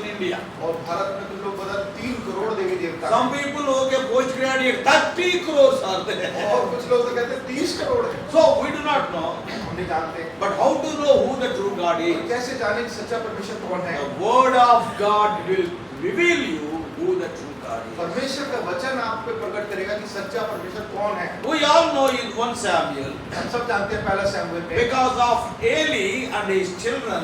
in India. और भारत में तो लोग बता 3 करोड़ देवी देवता हैं। Some people who get post graduate 30 crores are there. और कुछ लोग तो कहते हैं 30 करोड़ है। So we do not know. हम नहीं जानते। But how to know who the true God तो is? कैसे जाने कि सच्चा परमेश्वर कौन है? The word of God will reveal you who the true God is. परमेश्वर का वचन आप पे प्रकट करेगा कि सच्चा परमेश्वर कौन है। We all know in 1 Samuel, हम सब जानते हैं पहला शमूएल में because of Eli and his children,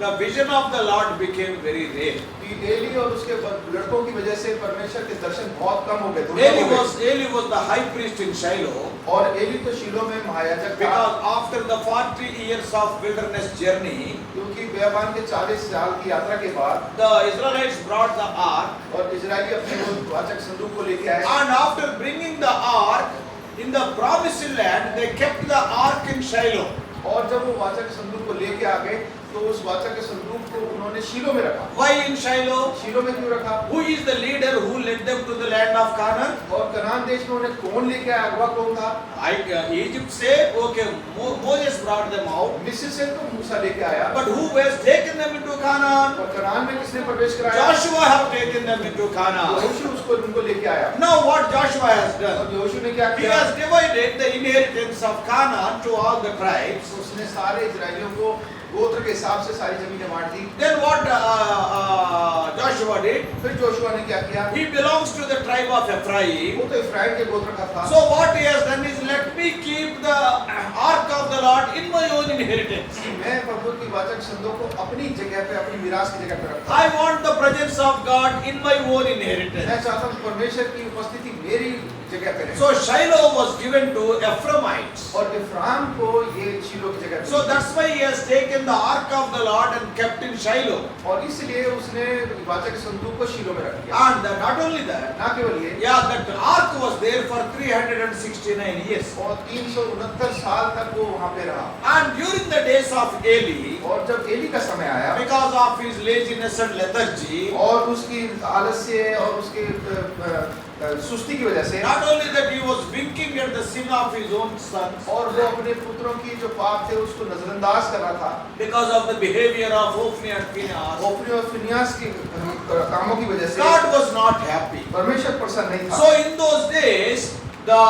the vision of the Lord became very rare. कि एली और उसके लड़कों की वजह से परमेश्वर के दर्शन बहुत कम हो गए, दुर्लभ हो गए। Eli was the high priest in Shiloh. और एली तो शीलो में महायाजक था, Because after the 40 years of wilderness journey, क्योंकि बेयाबान के 40 साल की यात्रा के बाद the Israelites brought the ark, और इजरायली अपने वो वाचक संदूक को लेके आए and after bringing the ark in the promised land, they kept the ark in Shiloh. और जब वो वाचक संदूक को लेके आ गए तो उस वाचक के संदूक को उन्होंने शीलो में रखा। Why in Shiloh? शीलो में क्यों रखा? Who is the leader who led them to the land of Canaan? और कनान देश में उन्हें कौन लेके आया, अगवा कौन था? Egypt से okay, Moses brought them out. मिस्र से तो मूसा लेके आया, But who has taken them into Canaan? और कनान में किसने प्रवेश कराया? Joshua have taken them into Canaan. यहोशू उसको उनको लेके आया। Now what Joshua has done? और यहोशू ने क्या He किया? has divided the inheritance of Canaan to all the tribes. उसने सारे इजरायलियों को गोत्र के हिसाब से सारी जमीनें बांट दी। Then what Joshua did? फिर जोशुआ ने क्या किया? He belongs to the tribe of Ephraim. वो तो इफ्राइम के गोत्र का था। So what he has done is, let me keep the ark of the Lord in my own inheritance. मैं प्रभु की वाचक संदूक को अपनी जगह पे, अपनी मिरास की जगह पे रखता I want the presence of God in my own हूं। inheritance. मैं चाहता हूँ परमेश्वर की उपस्थिति मेरी जगह पे रहे। So Shiloh was given to Ephraimites. और इफ्राम को ये शीलो की जगह पे So that's why he has taken the ark of the Lord and kept in Shiloh. और इसलिए उसने वाचक संदूक को शीलो में रख दिया। And not only that, ना केवल ये, yeah, that ark was there for 369 years. और 369 साल तक वो वहाँ पे रहा। And during the days of Eli, और जब एली का समय आया because of his laziness and lethargy, और उसकी आलस्य और उसके सुस्ती की वजह से, not only that he was winking at the sin of his own sons, और वो अपने पुत्रों की जो पाप थे उसको नजरअंदाज कर रहा था, because of the behavior of Hophni and Phinehas, Ophni और फिनियास की कामों की वजह से God was not happy. परमेश्वर प्रसन्न नहीं था। So in those days, the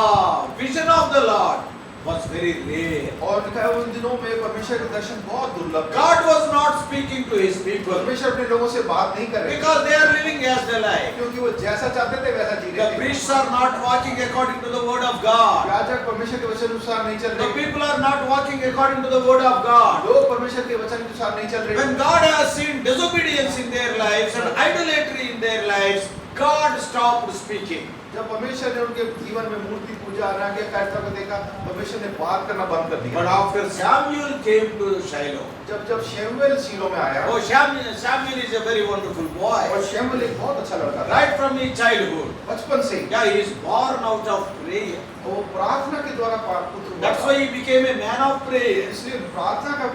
vision of the Lord was very rare. और लिखा है उन दिनों में परमेश्वर के दर्शन बहुत दुर्लभ थे। God was not speaking to his people परमेश्वर अपने लोगों से बात नहीं कर रहे थे, because they are living as they like. क्योंकि वो जैसा चाहते थे वैसा जी The रहे थे। priests are not walking according to the word of God. याजक परमेश्वर के वचन अनुसार नहीं चल The रहे, people are not walking according to the word of God. लोग परमेश्वर के वचन के अनुसार नहीं चल रहे। When God has seen disobedience in their lives and idolatry in their lives, God stopped speaking. जब परमेश्वर ने उनके जीवन में मूर्ति पूजा अनाज्ञाकारिता को देखा, परमेश्वर ने बात करना बंद कर दिया। But after Samuel came to Shiloh, जब शमूएल शीलो में आया, oh Samuel is a very wonderful boy. और शमूएल एक बहुत अच्छा लड़का था, Right from his childhood, बचपन से yeah, he is born out of prayer. वो प्रार्थना के द्वारा पुत्र हुआ That's था। why he became a man of prayer. इसलिए प्रार्थना का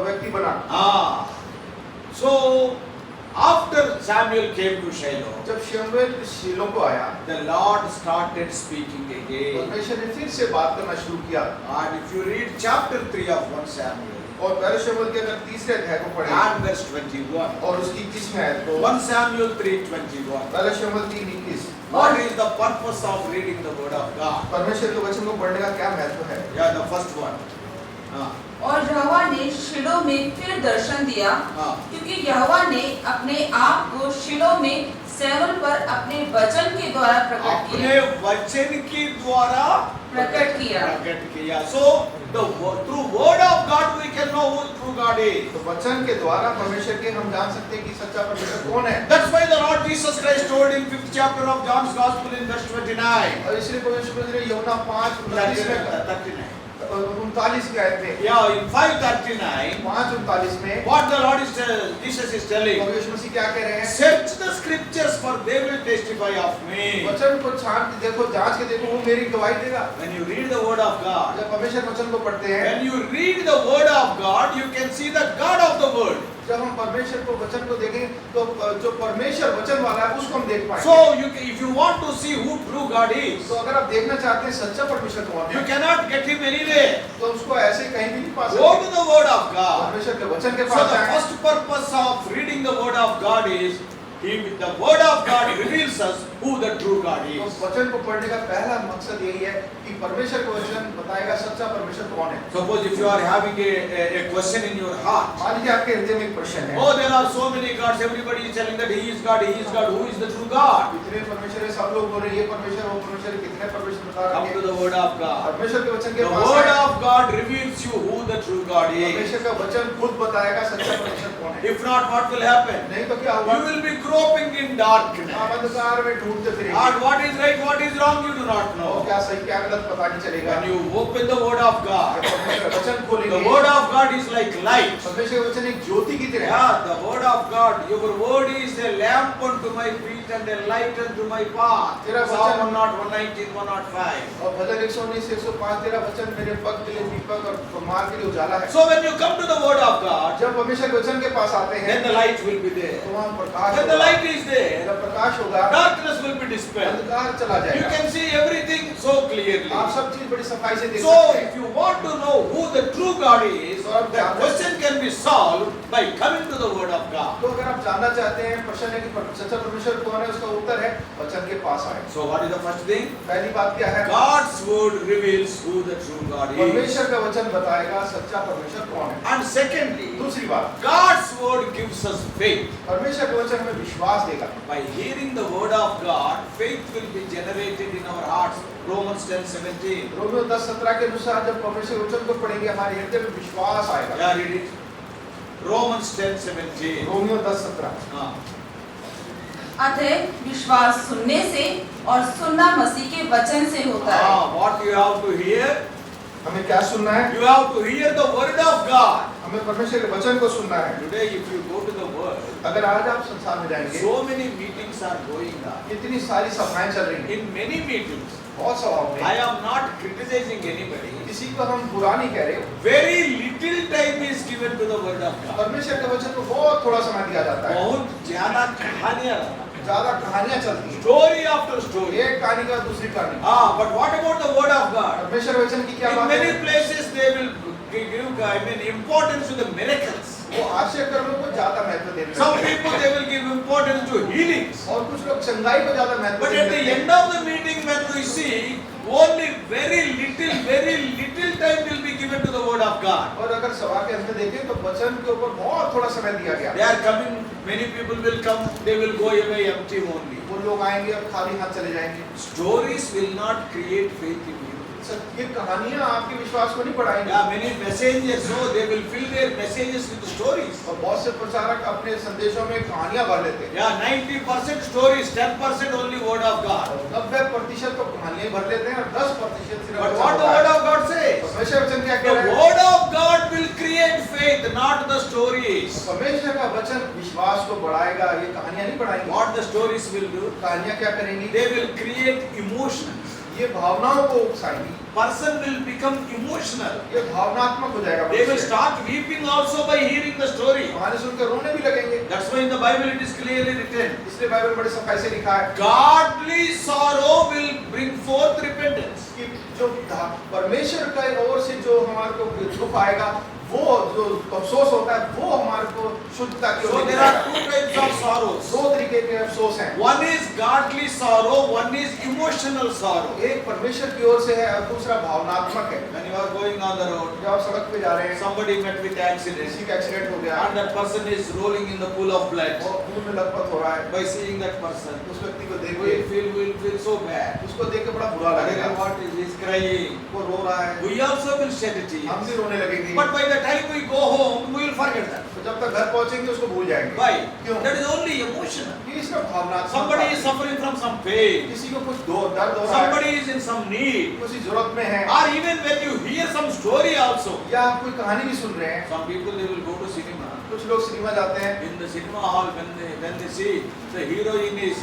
व्यक्ति बना। So after Samuel came to Shiloh, जब शमूएल शीलो को आया, the Lord started speaking again. परमेश्वर ने फिर से बात करना शुरू किया। And if you read chapter 3 of 1 Samuel और पहले शमूएल के अगर तीसरे अध्याय को पढ़ें and verse 21, और उसकी 21वें आयत को, 1 Samuel 3:21, पहले शमूएल 3:21, what is the purpose of reading the word of God? परमेश्वर के वचन को पढ़ने का क्या महत्व है? Yeah, the first one. और यहोवा ने शीलो में फिर दर्शन दिया, क्योंकि यहोवा ने अपने आप को शीलो में सेवल पर अपने वचन के द्वारा प्रकट अपने किया। वचन के द्वारा प्रकट किया। So through word of God we can know who true God is. तो वचन के द्वारा परमेश्वर के हम जान सकते हैं कि सच्चा परमेश्वर कौन है। That's why the Lord Jesus Christ told in 5th chapter of John's Gospel in verse 29. और इसलिए परमेश्वर ने यूहन्ना 5:39 की आयत में, Yeah, in 5:39, 5:39 में what the Lord is Jesus is telling, परमेश्वर मसीह क्या कह रहे हैं? search the scriptures for they will testify of me. वचन को छान के देखो, जांच के देखो, वो मेरी गवाही देगा। When you read the word of God, जब परमेश्वर वचन को पढ़ते हैं, when you read the word of God, you can see the God of the word. जब हम परमेश्वर को वचन को देखेंगे तो जो परमेश्वर वचन वाला है उसको हम देख पाएंगे। So if you want to see who true God is, तो अगर आप देखना चाहते हैं सच्चा परमेश्वर कौन you है, cannot get him anywhere. तो उसको ऐसे कहीं भी नहीं पा Go सकते। to the Word of God. परमेश्वर के वचन के So पास the जाएं। first purpose of reading the Word of God is, the Word of God reveals us who the true God तो is. वचन को पढ़ने का पहला मकसद यही है कि परमेश्वर का वचन बताएगा सच्चा परमेश्वर कौन है। Suppose if you are having a question in your heart, मान लीजिए आपके हृदय में एक प्रश्न है, oh there are so many gods, everybody is telling that He is God, who is the true God? कितने परमेश्वर है, सब लोग बोल रहे हैं ये परमेश्वर वो परमेश्वर, कितने परमेश्वर बता रहे Come to हैं। the Word of God. परमेश्वर के वचन The के पास Word आएं। of God reveals you who the true God is. परमेश्वर का वचन खुद बताएगा सच्चा परमेश्वर कौन है। If not, what will happen? नहीं तो क्या You होगा, will be groping in darkness. आप अंधकार में ढूंढते फिरेंगे And what is right, what is wrong, you do not और know. क्या सही क्या गलत पता नहीं चलेगा। When you open the Word of God, जब परमेश्वर का वचन the खोलेंगे, Word of God is like light. परमेश्वर का वचन एक ज्योति की तरह है। Yeah, the Word of God, your Word is a lamp unto my feet and a light unto my path. तेरा Psalm वचन- 119, 105. और भजन 119 105 तेरा वचन मेरे पग के लिए दीपक और मार्ग के लिए उजाला है। So when you come to the Word of God, जब परमेश्वर के वचन के पास आते हैं then the light will be there. तो वहाँ प्रकाश When the होगा। light is there, जब प्रकाश होगा darkness will be dispelled. अंधकार चला You जाएगा। can see everything so clearly. आप सब चीज बड़ी सफाई से देख So सकते हैं। if you want to know who the true God is, the question can be solved by coming to the Word of God. तो अगर आप जानना चाहते हैं प्रश्न है कि सच्चा परमेश्वर कौन है, उसका उत्तर है वचन के पास आए। So what is the first thing? पहली बात क्या है, God's Word reveals who the true God is. परमेश्वर का वचन बताएगा सच्चा परमेश्वर कौन है। And secondly, दूसरी बात, God's Word gives us faith. परमेश्वर का वचन हमें विश्वास देगा। By hearing the Word of God, faith will be generated in our hearts. Romans 10:17. Romeo 10:17 के अनुसार जब परमेश्वर के वचन को पढ़ेंगे हमारे हृदय में विश्वास आएगा। Yeah, read it. Romans 10:17. Romeo 10:17 हाँ. अतः विश्वास सुनने से और सुनना मसीह के वचन से होता है। What you have to hear? हमें क्या सुनना है, You have to hear the Word of God. हमें परमेश्वर के वचन को सुनना है। Today, if you go to the world, अगर आज आप संसार में जाएंगे, so many meetings are going on. कितनी सारी सभाएं चल रही हैं, In many meetings, बहुत सभाओं I में am not criticizing anybody. किसी को हम बुरा नहीं कह रहे, Very little time is given to the Word of God. परमेश्वर के वचन को बहुत थोड़ा समय दिया जाता है। बहुत ज्यादा कहानियां, ज्यादा कहानियां चलती हैं, story after story. एक कहानी का दूसरी कहानी। But what about the Word of God? परमेश्वर के वचन की क्या In बात many है, places they will give, importance to the miracles. वो आश्चर्य कर्मों को ज्यादा महत्व देते Some हैं people they will give importance to healings. और कुछ लोग चंगाई को ज्यादा महत्व But at the देते हैं। end of the meeting, when we see, only very little time will be given to the Word of God. और अगर सभा के अंत देखें तो वचन के ऊपर बहुत थोड़ा समय दिया गया। They are coming, many people will come, they will go away empty only. वो लोग आएंगे और खाली हाथ चले जाएंगे। Stories will not create faith in you. ये कहानियां आपके विश्वास को नहीं बढ़ाएंगी। Yeah, many messengers, so they will fill their messages with stories. और बहुत से प्रचारक अपने संदेशों में कहानियां भर लेते हैं। Yeah, 90% stories, 10% only Word of God. 90% तो कहानियां भर लेते हैं और 10% सिर्फ But वचन what the होता है। Word of God says? परमेश्वर वचन क्या The कह रहा है? Word of God will create faith, not the stories. परमेश्वर का वचन विश्वास को बढ़ाएगा, ये कहानियां नहीं बढ़ाएंगी। What the stories will do? कहानियां क्या करेंगी? They will create emotions. ये भावनाओं को उकसाएंगी, Person will become emotional. ये भावनात्मक हो जाएगा। They will मनुष्य। start weeping also by hearing the story. कहानी सुनकर रोने भी लगेंगे। That's why in the Bible it is clearly written. इसलिए बाइबल बड़े सफाई से लिखा है Godly sorrow will bring forth repentance. कि जो परमेश्वर की ओर से जो हमारे को दुख आएगा, वो जो अफसोस होता है, वो हमारे को शुद्धता की So ओर ले there are जाएगा। two types of sorrows. दो तरीके के अफसोस हैं। One is godly sorrow, one is emotional sorrow. एक परमेश्वर की ओर से है और दूसरा भावनात्मक है। When you are going on the road, जब आप सड़क पे जा रहे हैं, somebody met with accident, किसी का एक्सीडेंट हो गया and that person is rolling in the pool of blood. और खून में लथपथ हो रहा है, By seeing that person, उस व्यक्ति को देख we के will feel so bad. उसको देख के बड़ा बुरा लगेगा। What is he crying? वो रो रहा है, We also will shed tears. हम भी रोने लगेंगे। But by the time we go home, we will forget that. तो जब तक घर पहुंचेंगे उसको भूल जाएंगे। Why? क्यों? That is only emotional. ये इसका भावनात्मक Somebody बात is है। suffering from some pain. किसी को कुछ दर्द हो रहा है, Somebody is in some need. किसी जरूरत में है, Or even when you hear some story also. या आप कोई कहानी भी सुन रहे हैं। Some people they will go to cinema. कुछ लोग सिनेमा जाते हैं, In the cinema hall, when they see the heroine is,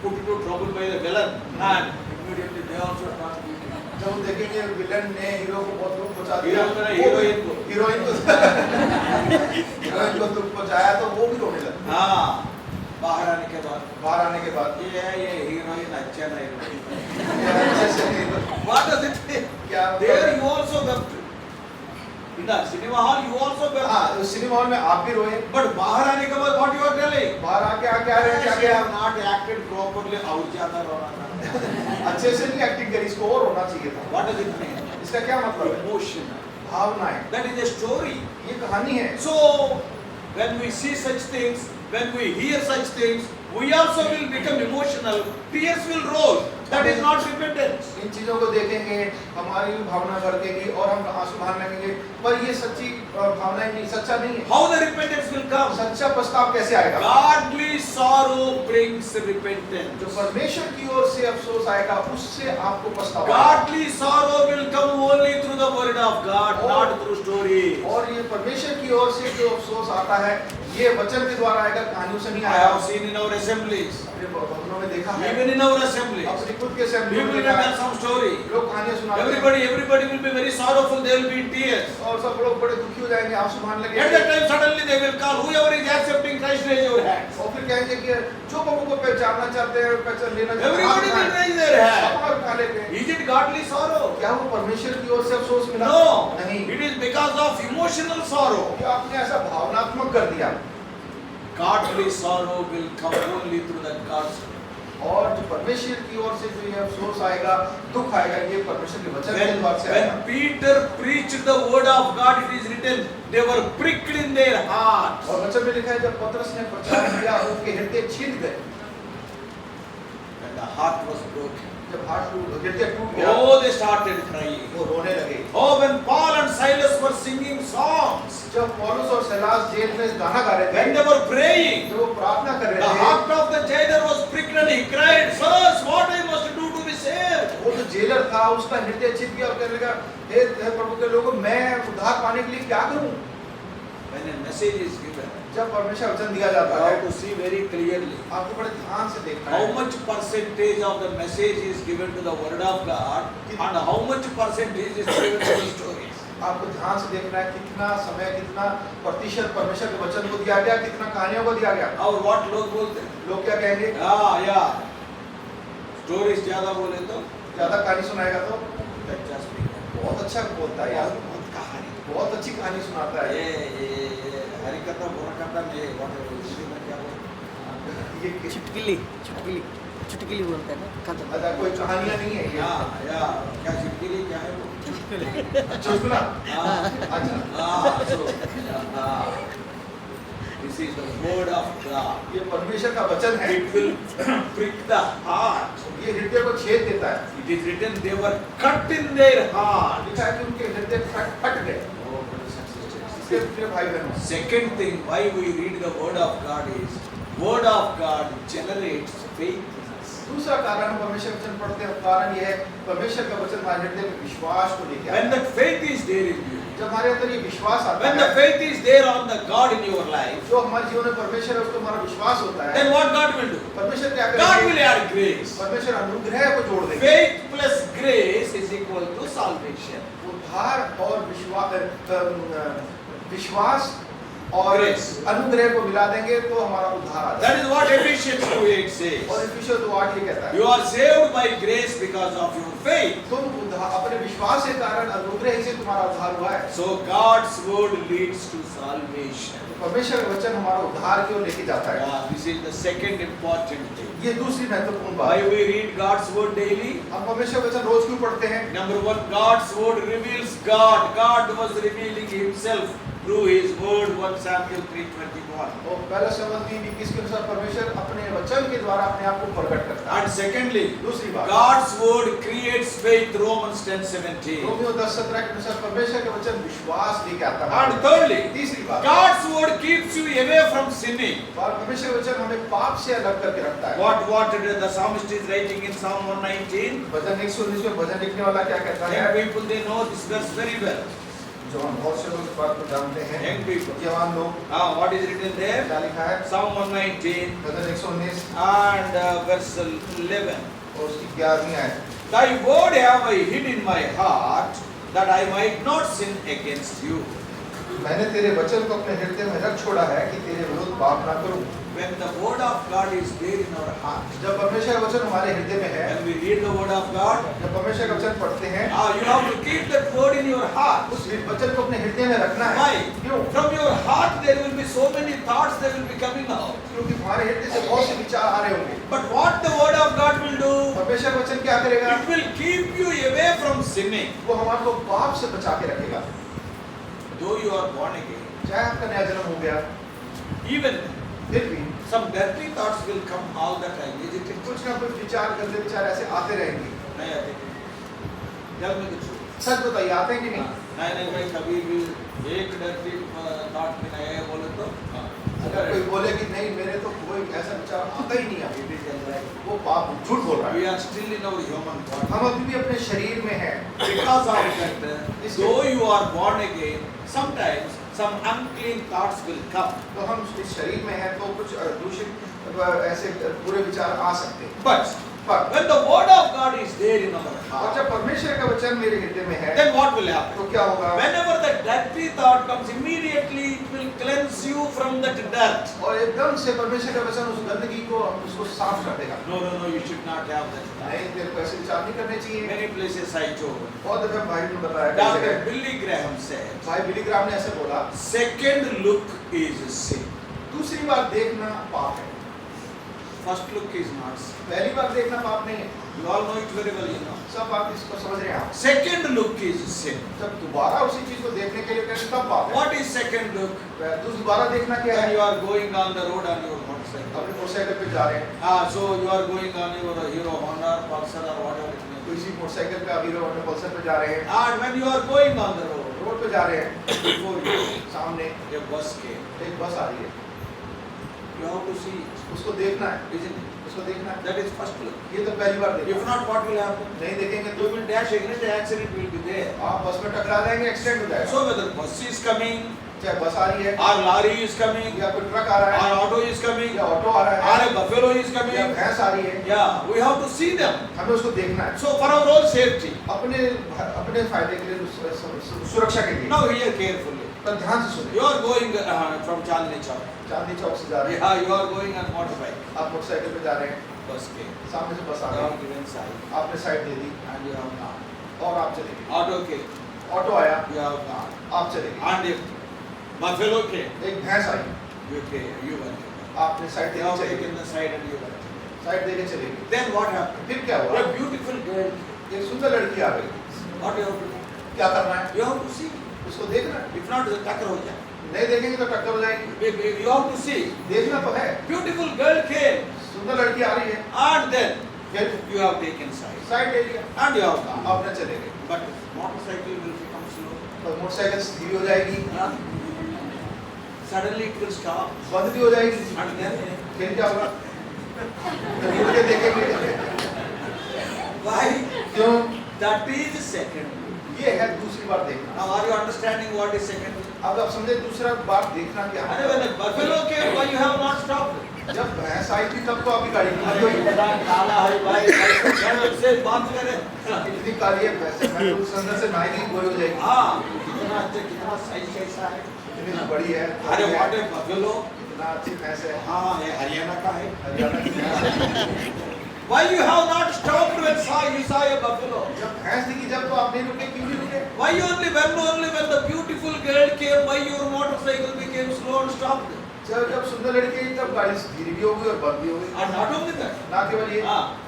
put into trouble by the villain, and immediately they also start weeping. जब वो देखेंगे विलन ने hero को बहुत दुख पहुंचा दिया, हीरो को नहीं, हीरोइन को। हीरोइन को दुख पहुंचाया तो वो भी रोने लगते। हाँ, बाहर आने के बाद ये हीरोइन अच्छा नहीं अच्छे से नहीं तो What does it mean? क्या There you also wept. In the cinema hall you also wept. हाँ, तो सिनेमा हॉल में आप भी रोए, But बाहर आने के बाद what you are telling? बाहर आके आके आ रहे हैं क्या She क्या have not acted properly. और ज्यादा रोना था। अच्छे से नहीं एक्टिंग करी, इसको और होना चाहिए था। What does it mean? इसका क्या मतलब है? Emotional. भावनाएं, That is a story. ये कहानी है। So when we see such things, when we hear such things, we also will become emotional. Tears will roll. That is not repentance. इन चीजों को देखेंगे, हमारी भी भावना भड़केगी और हम आंसू बहाने लगेंगे, पर ये सच्ची भावनाएं नहीं, सच्चा नहीं है। How the repentance will come? सच्चा पछतावा कैसे आएगा? Godly sorrow brings repentance. जो परमेश्वर की ओर से अफसोस आएगा, उससे आपको पछतावा आएगा। Godly sorrow will come only through the word of God, not through stories. और ये परमेश्वर की ओर से जो अफसोस आता है, ये वचन के द्वारा आएगा, कहानियों से नहीं I आएगा। have seen in our assemblies, अपने भवनों में देखा है, even in our assemblies, अपनी खुद के असेंबली people में will देखा है, tell some story. लोग कहानियां सुनाते हैं Everybody will be very sorrowful. They will be in tears. और सब लोग बड़े दुखी हो जाएंगे, आंसू बहाने At that लगेंगे time, suddenly they will call whoever is accepting Christ, raise your hands. और फिर कहेंगे कि जो प्रभु को पहचानना चाहते हैं, पहचान लेना चाहते हैं, Everybody will raise their सब hand. लोग उठा लेंगे। Is it godly sorrow? क्या वो परमेश्वर की ओर से अफसोस मिला? No. नहीं, It is because of emotional sorrow. ये आपने ऐसा भावनात्मक कर दिया। Godly sorrow will come only through the God's. और जो परमेश्वर की ओर से जो ये अफसोस आएगा, दुख आएगा, ये परमेश्वर के वचन के द्वार से आएगा। When Peter preached the word of God, it is written, they were pricked in their hearts. और वचन में लिखा है जब पतरस ने प्रचार किया, उनके हृदय छीन गए, And the heart was broken. जब हृदय टूट गया, Oh, they started crying. वो रोने लगे। Oh, when Paul and Silas were singing songs, जब पौलुस और सिलास जेल में गाना गा रहे when थे, they were praying, जब वो प्रार्थना कर the रहे थे, heart of the jailer was pricked and he cried, Sirs, what I must do to be saved? वो जो जेलर था, उसका हृदय छिप गया और कहने लगा, हे प्रभु के लोगों, मैं उद्धार पाने के लिए क्या करूं? When a message is given, जब परमेश्वर वचन दिया जाता you है, have to see very clearly आपको बड़े ध्यान से देखना how है much percentage of the message is given to the word of God and how much percentage is given to the stories. आपको ध्यान से देखना है कितना समय, कितना प्रतिशत परमेश्वर के वचन को दिया गया, कितना कहानियों को दिया गया। और what लोग बोलते हैं, लोग क्या कहेंगे? या स्टोरीज ज्यादा बोले तो ज्यादा कहानी सुनाएगा तो अच्छा speaker, बहुत अच्छा बोलता है यार, बहुत कहानी, बहुत अच्छी कहानी सुनाता है। ये हरी कथा बुरा कथा ये हिंदी में क्या बोलते ये चुटकिली बोलते हैं ना कथा। अच्छा, कोई कहानियां नहीं है ये। हैं? या क्या चुटकुली क्या है वो? चुटकुला? हाँ, अच्छा, so this is the word of God. ये परमेश्वर का वचन है, It will prick the heart. ये हृदय को छेद देता है। It is written they were cut in their heart. लिखा है कि उनके हृदय फट गए। Oh, brothers and sisters. इसके प्रिय भाई बहनों, Second thing why we read the word of God is word of God generates faith in us. दूसरा कारण हम परमेश्वर वचन पढ़ते हैं, कारण यह है परमेश्वर का वचन हमारे हृदय में विश्वास को लेके When आता that faith is there in you, है। जब हमारे अंदर ये विश्वास आता when the है, faith is there on the God in your life, जो हमारे जीवन में परमेश्वर है, उसको हमारा विश्वास होता है, then what God will do? परमेश्वर क्या God करेगा? will add grace. परमेश्वर अनुग्रह को जोड़ देगा। Faith plus grace is equal to salvation. उद्धार और विश्वास और Grace. अनुग्रह को मिला देंगे तो हमारा उद्धार आ That जाएगा। is what Ephesians 2:8 और says. इफिसियों 2:8 ये कहता है, You are saved by grace because of your faith. तुम अपने विश्वास के कारण अनुग्रह से तुम्हारा उद्धार हुआ है। So God's word leads to salvation. परमेश्वर का वचन हमारा उद्धार की ओर लेके जाता है। This is the second important thing. ये दूसरी महत्वपूर्ण Why बात है। we read God's word daily? हम परमेश्वर का वचन रोज क्यों पढ़ते हैं? Number one, God's word reveals God. God was revealing Himself through His word. 1 Samuel 3:21. और पहला शमूएल 3:21 के अनुसार परमेश्वर अपने वचन के द्वारा अपने आप को प्रकट करता है। And secondly, दूसरी बात, God's word creates faith. Romans 10:17. Romeo 10:17 के अनुसार परमेश्वर के वचन विश्वास लेके आता है। And thirdly, तीसरी बात, God's word keeps you away from sinning. और परमेश्वर का वचन हमें पाप से अलग करके रखता है। What the psalmist is writing in Psalm 119? भजन 119 में भजन लिखने वाला क्या कहता है? Young people, they know this verse very well. जो हम बहुत से लोग इस बात को जानते हैं, Young people. जवान लोग, What is written क्या there? लिखा है? Psalm 119 bhajan 119 and verse 11. और उसकी 11वीं आयत, Thy word have I hid in my heart, that I might not sin against you. मैंने तेरे वचन को अपने हृदय में रख छोड़ा है कि तेरे विरुद्ध पाप ना करूं। When the word of God is there in our heart, जब परमेश्वर का वचन हमारे हृदय में है, when we read the word of God, जब परमेश्वर का वचन पढ़ते हैं, you have to keep that word in your heart. उस वचन को अपने हृदय में रखना है। Why? क्यों? From your heart there will be so many thoughts that will be coming out. क्योंकि हमारे हृदय से बहुत से विचार आ रहे होंगे। But what the word of God will do? परमेश्वर का वचन क्या करेगा? It will keep you away from sinning. वो हमारे को पाप से बचा के रखेगा। Though you are born again, चाहे आपका नया जन्म हो गया, even फिर भी some dirty thoughts will come all the time. Is it? कुछ ना कुछ विचार, गंदे विचार ऐसे आते रहेंगे। नहीं आते। जब मैं कुछ सच बताइए, आते हैं कि नहीं? नहीं भाई, कभी भी एक डर्टी थॉट में नहीं बोले तो अगर कोई बोले कि नहीं मेरे तो कोई ऐसा विचार आता ही नहीं है, वो पाप, झूठ बोल रहा है। We are still in our human body. हम अभी भी अपने शरीर में हैं। Because of that, though you are born again, sometimes some unclean thoughts will come. तो हम इस शरीर में हैं तो कुछ दूषित ऐसे बुरे विचार आ सकते हैं। But पर when the word of God is there in our और heart, जब परमेश्वर का वचन मेरे हृदय में है, then what will happen? तो क्या होगा? Whenever the dirty thought comes, immediately it will cleanse you from that dirt. और एकदम से परमेश्वर का वचन उस गंदगी को उसको साफ कर देगा। No, you should not have that. नहीं, तेरे को ऐसे विचार नहीं करने चाहिए। Many places I told. बहुत दफे भाई ने बताया, Dr. Billy Graham said, भाई बिली ग्राम ने ऐसे बोला, second look is sin. दूसरी बार देखना पाप है, First look is not sin. पहली बार देखना पाप नहीं है। You all know it very well, you know. सब आप इसको समझ रहे हैं आप। Second look is sin. जब दोबारा उसी चीज को देखने के लिए करें तब पाप है। What is second look? दोबारा देखना क्या When है? you are going on the road on your motorcycle. अपने मोटरसाइकिल पे जा रहे हैं, So you are going on your Hero, Honda, Pulsar or whatever it may be. किसी मोटरसाइकिल पे अभी रोड पल्सर पे जा रहे हैं, And when you are going on the road, road पे जा रहे हैं, before you, सामने a bus came. एक बस आ रही है, You have to see it, उसको देखना है, isn't it? उसको देखना है। That is first look. ये तो पहली बार If देखना। not, what will happen? नहीं देखेंगे You तो will dash against the accident will be there. आप बस में टकरा जाएंगे, एक्सीडेंट हो जाएगा। So whether bus is coming, चाहे बस आ रही है, or lorry is coming, या कोई ट्रक आ रहा or है, auto is coming, या ऑटो आ रहा or है, a buffalo is या coming, भैंस आ रही है, yeah, we have to see them. हमें उसको देखना है। So for our own safety. अपने फायदे के लिए, सुरक्षा के लिए। Now hear carefully. पर ध्यान से सुनिए। You are going from Chandni Chowk. Chandni Chowk से जा रहे हैं, Yeah, you are going on motorbike. आप मोटरसाइकिल पे जा रहे हैं, Bus came. सामने से बस आ You रही have है, given side. आपने side they the And you have gone. और आप चले गए। Auto came. ऑटो आया, You have gone. आप चले गए। And if buffalo came, एक भैंस आई, you came. You went. आपने साइड दे You के have चले taken गए, the side and you went. Side दे के चले गए। Then what happened? फिर क्या हुआ? A beautiful girl. एक सुंदर लड़की आ गई। What you have to do? क्या करना है? You have to see. उसको देखना है। If not, the टक्कर हो जाए. नहीं देखेंगे तो टक्कर हो जाएगी। You have to see. देखना तो है। Beautiful girl came. सुंदर लड़की आ रही है, And then फिर you have taken side. Side ले लिया, And you have gone. आपने चले गए। But motorcycle will become slow. तो मोटरसाइकिल धीमी हो जाएगी, Huh? Suddenly it will stop. बंद भी हो जाएगी, And then फिर क्या होगा? तो मुड़ के देखेंगे। why? क्यों? That is second. ये है दूसरी बार देखना। Now are you understanding what is second? अब आप समझे दूसरा बार देखना क्या है? अरे when the buffalo came, why you have not stopped? जब भैंस आई थी तब तो आपकी गाड़ी निकल गई। काला है भाई, से बात करे। इतनी काली है भैंस, मैं तो उस अंदर से नाई नहीं गोरी हो जाएगी। हाँ, कितना अच्छा, कितना साइज कैसा है? इतनी बड़ी है। अरे what a buffalo? इतना अच्छी भैंस है। हाँ, ये हरियाणा का है। हरियाणा की भैंस। Why you have not stopped when you saw a buffalo? जब भैंस दिखी जब तो आप नहीं रुके, क्यों नहीं रुके? Why only when the beautiful girl came, why your motorcycle became slow and stopped? जब सुंदर लड़की आई तब गाड़ी धीरे भी हो गई और बंद भी हो गई। And not only that. ना केवल ये, हाँ.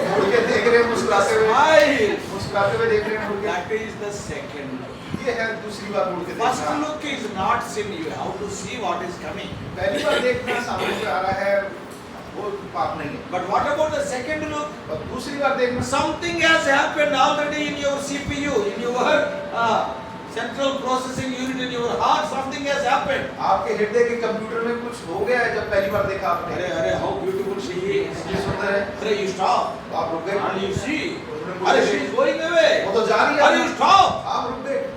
मुड़ के देख रहे हैं मुस्कुराते हुए, Why? मुस्कुराते हुए देख रहे हैं मुड़ के। That is the second look. ये है दूसरी बार मुड़ के First देखना। look is not sin. You have to see what is coming. पहली बार देखना सामने से आ रहा है, वो पाप नहीं है। But what about the second look? और दूसरी बार देखना, Something has happened already in your CPU, in your central processing unit in your heart. Something has happened. आपके हृदय के कंप्यूटर में कुछ हो गया है जब पहली बार देखा आपने। अरे how beautiful she is. ये सुंदर है, अरे you stop. तो आप रुक गए। And you see. उसने अरे मुझे- she is going away. वो तो जा रही है, अरे you stop. आप रुक गए।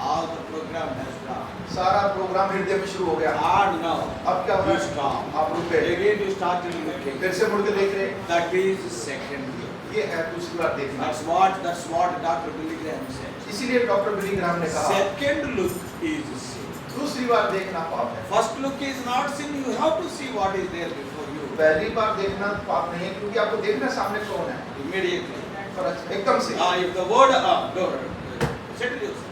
All the program has gone. सारा प्रोग्राम हृदय में शुरू हो गया। And now अब क्या हो you रहा है? stop. आप रुक गए, Again you started looking. फिर से मुड़ के देख रहे, That is second look. ये है दूसरी बार देखना। That's what Dr. Billy Graham said. इसीलिए डॉक्टर बिली ग्राहम ने कहा Second look is sin. दूसरी बार देखना पाप है। First look is not sin. You have to see what is there before you. पहली बार देखना पाप नहीं है, क्योंकि आपको देखना सामने कौन है। Immediately. पर एकदम से If the word settle yourself.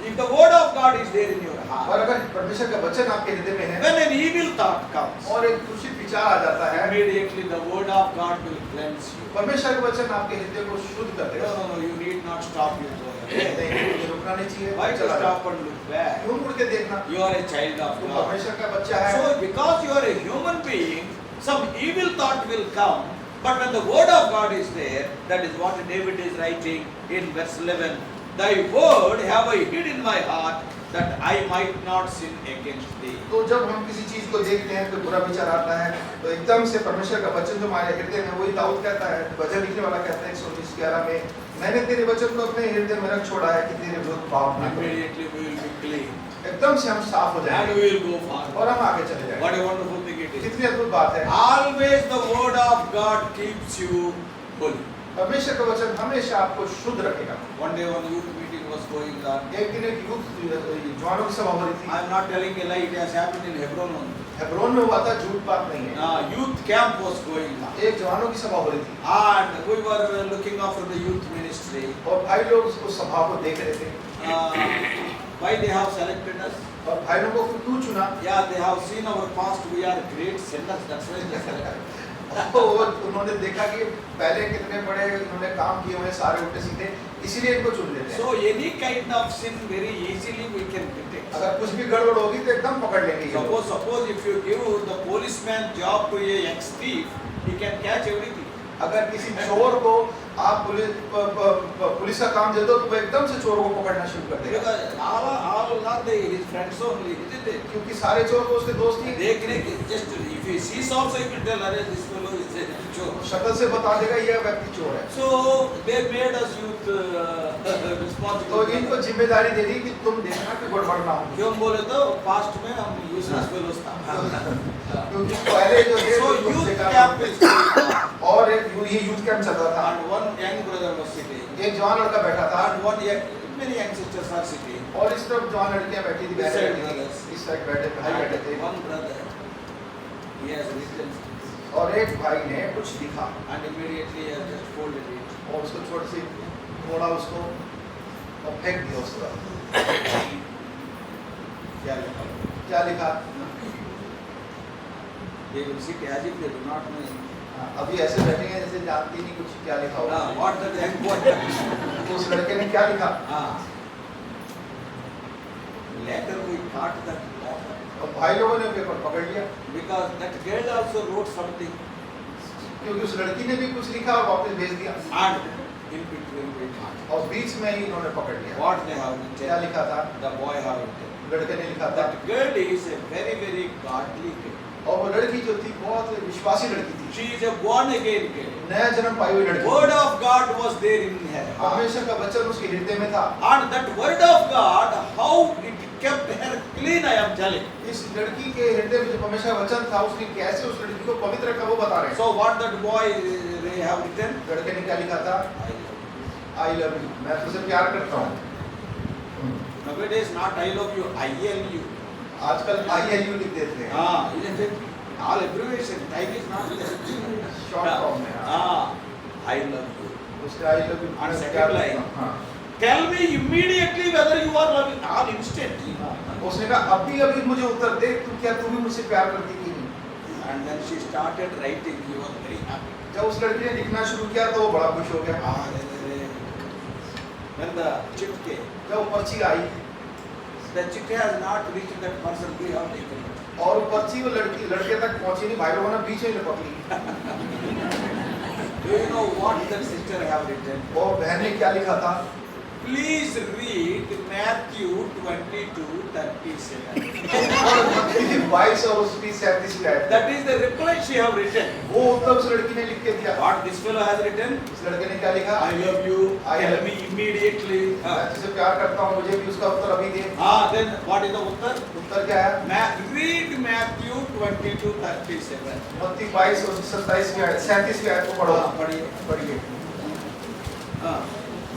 If the word of God is there in your और heart, अगर परमेश्वर का वचन आपके हृदय में है when an evil thought comes, और एक दूषित विचार आ जाता है, immediately the word of God will cleanse you. परमेश्वर का वचन आपके हृदय को शुद्ध कर देगा। No, you need not stop your going. नहीं, रुकना नहीं चाहिए। Why to चला stop and look back? क्यों मुड़ के देखना? You are a child of तुम God. परमेश्वर का बच्चा है। So because you are a human being, some evil thought will come. But when the word of God is there, that is what David is writing in verse 11. Thy word have I hid in my heart, that I might not sin against thee. तो जब हम किसी चीज को देखते हैं तो बुरा विचार आता है, तो एकदम से परमेश्वर का वचन जो हमारे हृदय में, वही दाऊद कहता है, भजन लिखने वाला कहता है 119:11 में, मैंने तेरे वचन को अपने हृदय में रख छोड़ा है कि तेरे विरुद्ध पाप न करूं। Immediately we will be clean एकदम से हम साफ हो and जाएंगे we will go forward. और हम आगे चले What जाएंगे। a wonderful thing it is. कितनी अद्भुत बात है। Always the word of God keeps you holy. परमेश्वर का वचन हमेशा आपको शुद्ध रखेगा। One day one youth meeting was going on. एक दिन एक यूथ जवानों की सभा हो रही थी। I am not telling a lie, it has happened in Hebron only. Hebron में हुआ था, झूठ बात नहीं है। Youth camp was going on. एक जवानों की सभा हो रही थी And we were looking after the youth ministry. और भाई लोग उस सभा को देख रहे थे। Why they have selected us? और भाई लोगों को क्यों चुना? Yeah, they have seen our past, we are great sinners, that's why they selected. तो उन्होंने देखा कि पहले कितने बड़े उन्होंने काम किए हुए, सारे उल्टे सीधे, इसीलिए इनको चुन लेते हैं। So any kind of sin very easily we can detect. अगर कुछ भी गड़बड़ होगी तो एकदम पकड़ लेंगे ये लोग। Suppose if you give the policeman job to a ex-thief, he can catch everything. अगर किसी चोर को आप पुलिस का काम दे दो तो वो एकदम से चोर को पकड़ना शुरू कर देगा। Because all not his friends only, isn't it? क्योंकि सारे चोर तो उसके दोस्त ही। देखने के just if he sees also he will tell, अरे this fellow is a चोर. शक्ल से बता देगा ये व्यक्ति चोर है। So they made us youth responsible. तो इनको जिम्मेदारी दे दी कि तुम देखना कि गड़बड़ ना हो। क्यों बोले तो past में हम useless fellows था. क्योंकि पहले जो थे So youth camp is going on. और एक ये यूथ कैंप चल रहा था। And one young brother was sitting. एक जवान लड़का बैठा था And one young, many young sisters are sitting. और इस तरफ जवान लड़कियां बैठी थी, This side बैठी थी, brothers. इस साइड बैठे भाई बैठे थे। And one brother, he has written और एक भाई ने कुछ लिखा and immediately he has just folded it. और उसको छोड़ सी मोड़ा उसको और फेंक दिया उस तरफ। क्या लिखा? क्या लिखा? They will sit as if they do not know. अभी ऐसे बैठे हैं जैसे जानते ही नहीं कुछ क्या लिखा होगा। What the heck what? तो उस लड़के ने क्या लिखा? Later we caught that author. और भाई लोगों ने पेपर पकड़ लिया Because that girl also wrote something क्योंकि उस लड़की ने भी कुछ लिखा और वापस भेज दिया and in between we caught. और बीच में ही इन्होंने पकड़ लिया। What they have क्या written? लिखा था? The boy have written. लड़के ने लिखा था That girl is a very very godly girl. और वो लड़की जो थी बहुत विश्वासी लड़की थी, She is a born again girl. नया जन्म पाई हुई लड़की। Word of God was there in her heart. परमेश्वर का वचन उसके हृदय में था। And that word of God, how it kept her clean, I am telling. इस लड़की के हृदय में जो परमेश्वर का वचन था, उसने कैसे उस लड़की को पवित्र रखा वो बता रहे हैं। So what that boy they have written? लड़के ने क्या लिखा था? I love you, मैं तुझसे प्यार करता हूँ। Nowadays not I love you, I love you. आजकल ILU लिख देते हैं। Isn't it? All abbreviation. Time is not there. Short form में। I love you. उसके I love you And मैं second प्यार line. करता हूँ। हाँ। Tell me immediately whether you are loving. All instantly. उसने कहा अभी मुझे उत्तर दे, क्या तू भी मुझसे प्यार करती कि नहीं? And then she started writing. He was very happy. जब उस लड़की ने लिखना शुरू किया तो वो बड़ा खुश हो गया। When the chit came, जब वो पर्ची आई the chit has not reached that person. We have taken it. और वो पर्ची वो लड़के तक पहुंची नहीं, भाई लोगों ने बीच में लपक ली। Do you know what that sister have written? और बहन ने क्या लिखा था? Please read Matthew 22:37. 22 और उसकी 37वीं आयत। That is the reply she have written. वो उत्तर उस लड़की ने लिख के दिया। What this fellow has written? इस लड़के ने क्या लिखा? I love you. I Tell love me immediately. मैं तुझसे प्यार करता हूँ, मुझे भी उसका उत्तर अभी दे। Then what is the उत्तर? उत्तर क्या है? Read Matthew 22:37. मत्ती 22 और 27वीं आयत 37वीं आयत को पढ़ो। पढ़िए।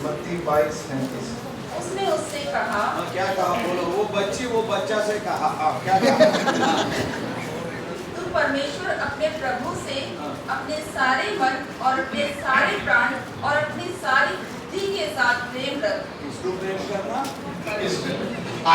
मत्ती 22:37। उसने उससे कहा, क्या कहा बोलो? वो बच्ची वो बच्चा से कहा क्या कहा? तू परमेश्वर अपने प्रभु से अपने सारे मन और अपने सारे प्राण और अपनी सारी बुद्धि के साथ प्रेम रख। किसको प्रेम करना?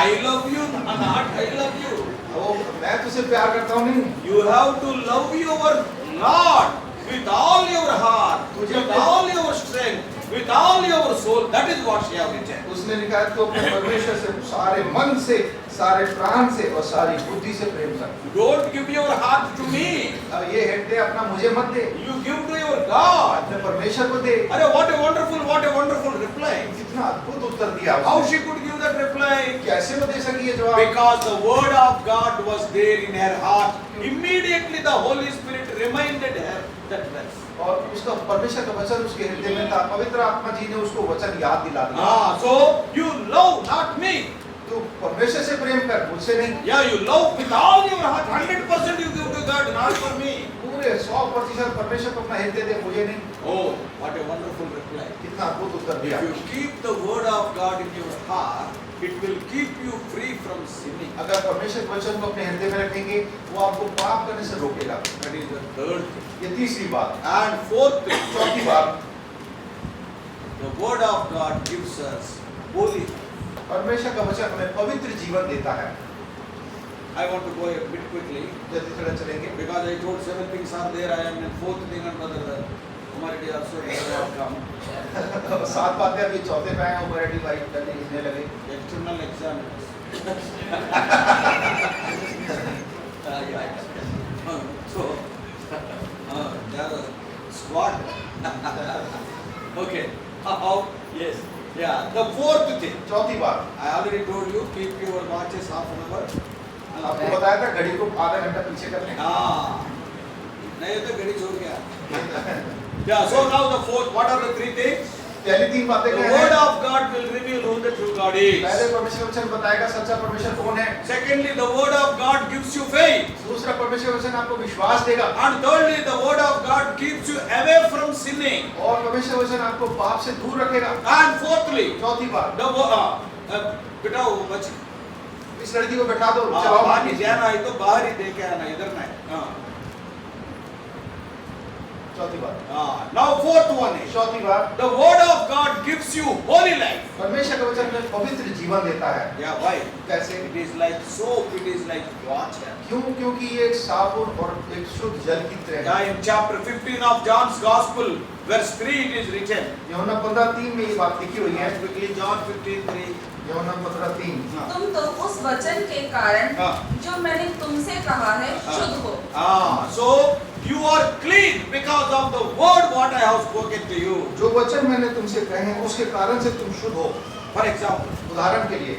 I love you, not I love you. वो मैं तुझसे प्यार करता हूँ नहीं। You have to love your Lord with all your heart, with all your strength, with all your soul. That is what she have written. उसने लिखा है तो अपने परमेश्वर से सारे मन से, सारे प्राण से और सारी बुद्धि से प्रेम कर। Don't give your heart to me. अब ये हृदय अपना मुझे मत दे। You give to your God. अपने परमेश्वर को दे। अरे what a wonderful reply. कितना अद्भुत उत्तर दिया उसने। How she could give that reply? कैसे वो दे सकी ये जवाब? Because the word of God was there in her heart. Immediately the Holy Spirit reminded her that verse. और उसका परमेश्वर का वचन उसके हृदय में था। पवित्र आत्मा जी ने उसको वचन याद दिला दिया। So you love not me. तो परमेश्वर से प्रेम कर, मुझसे नहीं। Yeah, you love with all your heart. 100% you give to God, not for me. पूरे 100% परमेश्वर को अपना हृदय दे, मुझे नहीं। Oh, what a wonderful reply. कितना अद्भुत उत्तर दिया। If you keep the word of God in your heart, it will keep you free from sinning. अगर परमेश्वर के वचन को अपने हृदय में रखेंगे, वो आपको पाप करने से रोकेगा। That is the third thing. ये तीसरी बात। And fourth thing, चौथी बात, the word of God gives us holy. परमेश्वर का वचन हमें पवित्र जीवन देता है। I want to go a bit quickly जल्दी थोड़ा चलेंगे। because I told 7 things are there. I am in fourth thing and brother Umaridi also have come. 7 बातें अभी चौथे पे आए, उमर रेड्डी भाई करने लिखने लगे। External examiners. So, they are a squad. Okay. How? Yes. Yeah. The fourth thing. चौथी बात, I already told you, keep your watches half an hour. आपको बताया था घड़ी को आधा घंटा पीछे कर लें। नहीं तो घड़ी छोड़ गया। Yeah. So now the fourth. What are the 3 things? पहली 3 बातें The क्या word हैं? of God will reveal who the true God is. पहले परमेश्वर वचन बताएगा सच्चा परमेश्वर कौन है। Secondly, the word of God gives you faith. दूसरा, परमेश्वर वचन आपको विश्वास देगा। And thirdly, the word of God keeps you away from sinning. और परमेश्वर वचन आपको पाप से दूर रखेगा। And fourthly, चौथी बात, the बेटा वो बच इस लड़की को बैठा दो, चलाओ बाहर नहीं जाना है तो बाहर ही दे के आना, इधर नहीं। चौथी बात। Now fourth one is चौथी बात, the word of God gives you holy life. परमेश्वर का वचन में पवित्र जीवन देता है। Yeah, why? कैसे? It is like soap. It is like water. क्यों? क्योंकि ये एक साबुन और एक शुद्ध जल की तरह है। Yeah, in chapter 15 of John's Gospel, verse 3, it is written. यूहन्ना 15:3 में ये बात लिखी हुई है। Quickly, John 15:3. यूहन्ना 15:3। तुम तो उस वचन के कारण जो मैंने तुमसे कहा है शुद्ध हो। So you are clean because of the word what I have spoken to you. जो वचन मैंने तुमसे कहे हैं उसके कारण से तुम शुद्ध हो। For example, उदाहरण के लिए,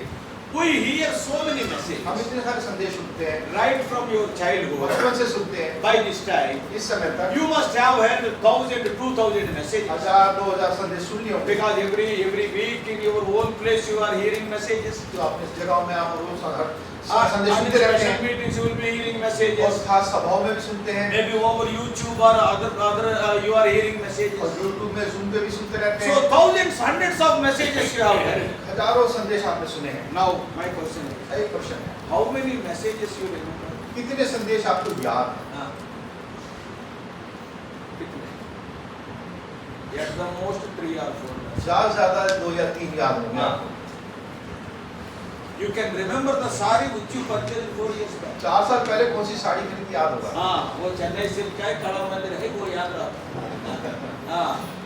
we hear so many messages हम इतने सारे संदेश सुनते हैं, right from your childhood. बचपन से सुनते हैं। By this time, इस समय तक you must have heard 1,000 to 2,000 messages. 1000-2000 संदेश सुन लिए होंगे। Because every week in your own place you are hearing messages. तो अपने जगहों में आप रोज And संदेश in सुनते रहते special हैं meetings you will be hearing और messages. खास सभाओं में भी सुनते हैं Maybe over YouTube or other you are hearing और messages. यूट्यूब में Zoom पे भी सुनते रहते So हैं। thousands, hundreds of messages you have heard. हजारों संदेश आपने सुने हैं। Now my question is, एक प्रश्न है, how many messages you remember? कितने संदेश आपको याद हैं? At the most 3 or 4. ज्यादा से ज्यादा 2 या 3 याद होंगे आपको। You can remember the sari which you purchased 4 years back. 4 साल पहले कौन सी साड़ी खरीदी याद होगा? वो चेन्नई सिल्क का कड़ा मंदिर है वो याद रहा।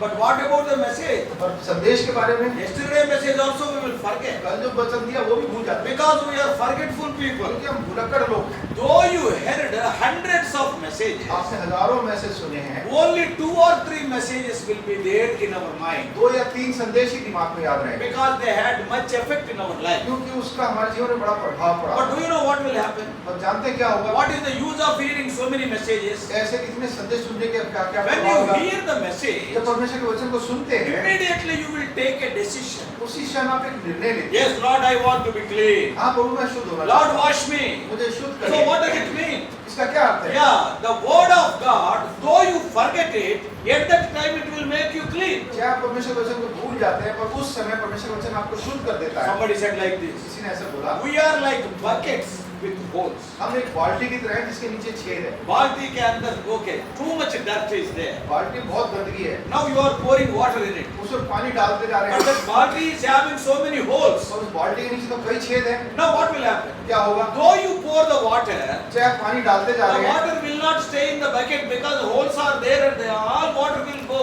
But what about the message? और संदेश के बारे में Yesterday message also we will forget. कल जो वचन दिया वो भी भूल जाते हैं Because we are forgetful people. क्योंकि हम भुलक्कड़ लोग हैं। Though you heard hundreds of messages. messages, आपने हजारों मैसेज सुने हैं, only 2 or 3 messages will be there in our mind 2 या 3 संदेश ही दिमाग में याद रहेंगे, because they had much effect in our life. क्योंकि उसका हमारे जीवन में बड़ा प्रभाव पड़ा। But do you know what will happen? और जानते हैं क्या होगा? What is the use of hearing so many messages? ऐसे कितने संदेश सुनने के क्या क्या When प्रभाव होगा? you hear the message, जब परमेश्वर के वचन को सुनते हैं, immediately you will take a decision. उसी क्षण आप एक निर्णय लेते हैं। Yes, Lord, I want to be clean. हाँ प्रभु मैं शुद्ध होना Lord, चाहता हूँ, wash me. मुझे शुद्ध So करिए। what does it mean? इसका क्या अर्थ है? Yeah, the word of God, though you forget it, at that time it will make you clean. क्या आप परमेश्वर के वचन को भूल जाते हैं, पर उस समय परमेश्वर का वचन आपको शुद्ध कर देता है। Somebody said like this. किसी ने ऐसा बोला, We are like buckets with holes. हम एक बाल्टी की तरह हैं जिसके नीचे छेद है। बाल्टी के अंदर okay, too much dirt is there. बाल्टी में बहुत गंदगी है, Now you are pouring water in it. उसमें पानी डालते जा रहे But हैं, that balti is having so many holes. और उस बाल्टी के नीचे तो कई छेद हैं। Now what will happen? क्या होगा? Though you pour the water, चाहे आप पानी डालते जा the रहे हैं, water will not stay in the bucket because the holes are there and all water will go.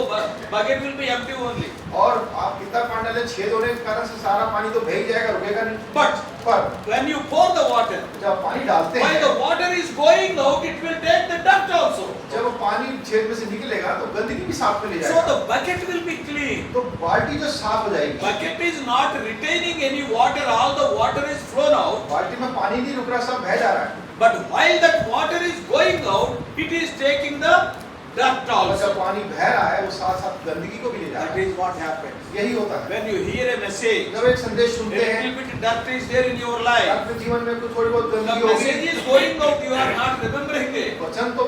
Bucket will be empty only. और आप कितना पानी डालें, छेद होने के कारण से सारा पानी तो बह ही जाएगा, रुकेगा नहीं। But पर when you pour the water, जब पानी डालते while हैं, the water is going out, it will take the dirt also. जब वो पानी छेद में से निकलेगा तो गंदगी भी साफ में ले So जाएगा। the bucket will be clean. तो बाल्टी जो साफ हो जाएगी, Bucket is not retaining any water, all the water is flown out. बाल्टी में पानी नहीं रुक रहा, सब बह जा रहा है। But while that water is going out, it is taking the dirt और also. जब पानी बह रहा है, वो साथ साथ गंदगी को भी ले जा That रहा है। is what happens. यही होता है। When you hear a message, जब एक संदेश a सुनते हैं, little bit dirt is there in your life. आपके जीवन में कुछ थोड़ी बहुत The गंदगी message होगी, is going out, you are not remembering it. वचन तो